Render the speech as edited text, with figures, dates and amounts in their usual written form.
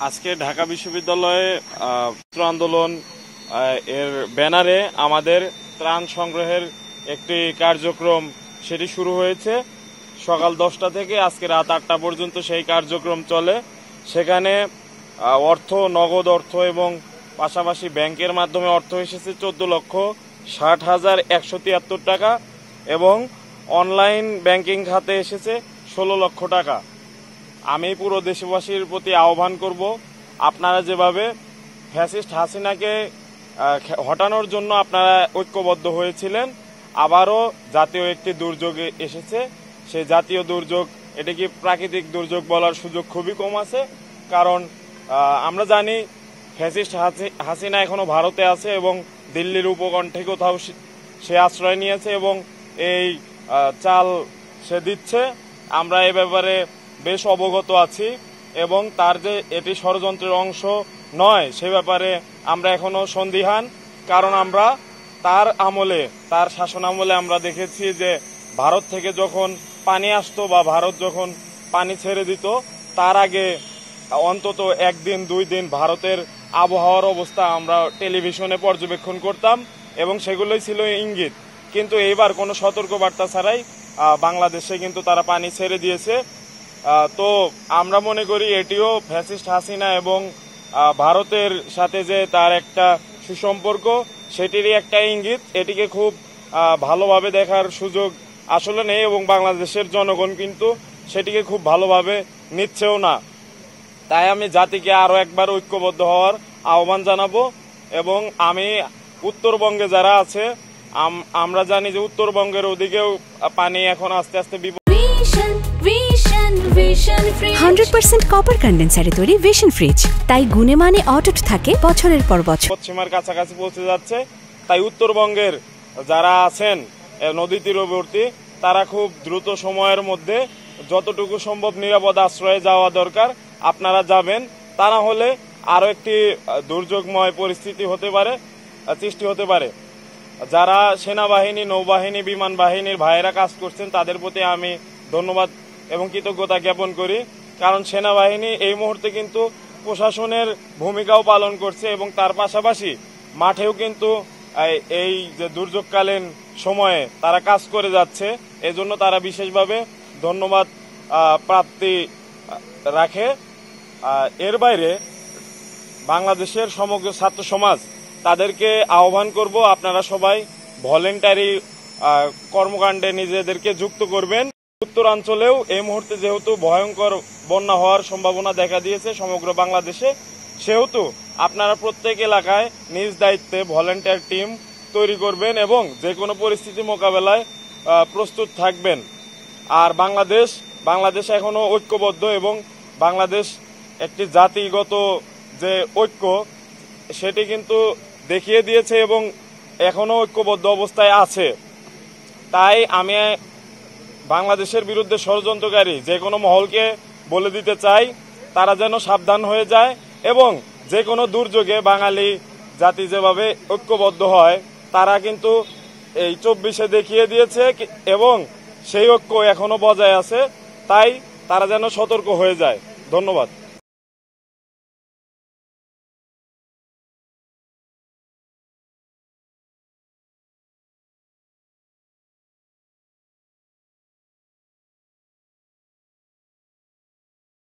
আজকে ঢাকা বিশ্ববিদ্যালয়ে ছাত্র আন্দোলন এর ব্যানারে আমাদের ত্রাণ সংগ্রহের একটি কার্যক্রম সেটি শুরু হয়েছে। সকাল 10টা থেকে আজকে রাত 8টা পর্যন্ত সেই কার্যক্রম চলে। সেখানে অর্থ, নগদ অর্থ এবং পাশাপাশি ব্যাংকের মাধ্যমে অর্থ এসেছে 14,60,173 টাকা এবং অনলাইন ব্যাংকিং খাতে এসেছে 16 লক্ষ টাকা। আমি পুরো দেশবাসীর প্রতি আহ্বান করব, আপনারা যেভাবে ফ্যাসিস্ট হাসিনাকে হটানোর জন্য আপনারা ঐক্যবদ্ধ হয়েছিলেন, আবারও জাতীয় একটি দুর্যোগ এসেছে। সেই জাতীয় দুর্যোগ, এটি কি প্রাকৃতিক দুর্যোগ বলার সুযোগ খুবই কম আছে, কারণ আমরা জানি ফ্যাসিস্ট হাসিনা এখনো ভারতে আছে এবং দিল্লির উপকণ্ঠে কোথাও সে আশ্রয় নিয়েছে এবং এই চাল সে দিচ্ছে। আমরা এ ব্যাপারে বেশ অবগত আছি এবং তার যে এটি ষড়যন্ত্রের অংশ নয় সে ব্যাপারে আমরা এখনো সন্দিহান, কারণ আমরা তার শাসন আমলে আমরা দেখেছি যে ভারত থেকে যখন পানি আসতো বা ভারত যখন পানি ছেড়ে দিত, তার আগে অন্তত একদিন 2 দিন ভারতের আবহাওয়ার অবস্থা আমরা টেলিভিশনে পর্যবেক্ষণ করতাম এবং সেগুলোই ছিল ইঙ্গিত। কিন্তু এইবার কোনো সতর্কবার্তা ছাড়াই বাংলাদেশে কিন্তু তারা পানি ছেড়ে দিয়েছে। তো আমরা মনে করি এটিও ফ্যাসিস্ট হাসিনা এবং ভারতের সাথে যে তার একটা সুসম্পর্ক, সেটিরই একটা ইঙ্গিত। এটিকে খুব ভালোভাবে দেখার সুযোগ আসলে নেই এবং বাংলাদেশের জনগণ কিন্তু সেটিকে খুব ভালোভাবে নিচ্ছেও না। তাই আমি জাতিকে আরও একবার ঐক্যবদ্ধ হওয়ার আহ্বান জানাবো এবং আমি উত্তরবঙ্গে যারা আছে, আমরা জানি যে উত্তরবঙ্গের ওদিকেও পানি এখন আস্তে আস্তে 100% কপার কন্ডেন্সারে তৈরি ভিশন ফ্রিজ, তাই গুণে মানে অটুট থাকে বছরের পর বছর। পশ্চিমার কাছাকাছি পৌঁছে যাচ্ছে। তাই উত্তরবঙ্গের যারা আছেন নদী তীরবর্তী, তারা খুব দ্রুত সময়ের মধ্যে যতটুকু সম্ভব নিরাপদ আশ্রয়ে যাওয়া দরকার আপনারা যাবেন। তা না হলে আরও একটি দুর্যোগময় পরিস্থিতি সৃষ্টি হতে পারে। যারা সেনাবাহিনী, নৌবাহিনী, বিমান বাহিনীর ভাইয়েরা কাজ করছেন, তাদের প্রতি আমি ধন্যবাদ এবং কৃতজ্ঞতা জ্ঞাপন করি, কারণ সেনাবাহিনী এই মুহূর্তে কিন্তু প্রশাসনের ভূমিকাও পালন করছে এবং তার পাশাপাশি মাঠেও কিন্তু এই যে দুর্যোগকালীন সময়ে তারা কাজ করে যাচ্ছে। এজন্য তারা বিশেষভাবে ধন্যবাদ প্রাপ্তি রাখে। এর বাইরে বাংলাদেশের সমগ্র ছাত্র সমাজ, তাদেরকে আহ্বান করব, আপনারা সবাই ভলেন্টারি কর্মকাণ্ডে নিজেদেরকে যুক্ত করবেন। উত্তরাঞ্চলেও এই মুহূর্তে যেহেতু ভয়ঙ্কর বন্যা হওয়ার সম্ভাবনা দেখা দিয়েছে সমগ্র বাংলাদেশে, সেহেতু আপনারা প্রত্যেক এলাকায় নিজ দায়িত্বে ভলেন্টিয়ার টিম তৈরি করবেন এবং যে কোনো পরিস্থিতি মোকাবেলায় প্রস্তুত থাকবেন। আর বাংলাদেশ এখনো ঐক্যবদ্ধ এবং বাংলাদেশ একটি জাতিগত যে ঐক্য সেটি কিন্তু দেখিয়ে দিয়েছে এবং এখনো ঐক্যবদ্ধ অবস্থায় আছে। তাই আমি বাংলাদেশের বিরুদ্ধে ষড়যন্ত্রকারী যে কোনো মহলকে বলে দিতে চাই, তারা যেন সাবধান হয়ে যায় এবং যে কোনো দুর্যোগে বাঙালি জাতি যেভাবে ঐক্যবদ্ধ হয়, তারা কিন্তু এই 24-এ দেখিয়ে দিয়েছে এবং সেই ঐক্য এখনো বজায় আছে। তাই তারা যেন সতর্ক হয়ে যায়। ধন্যবাদ।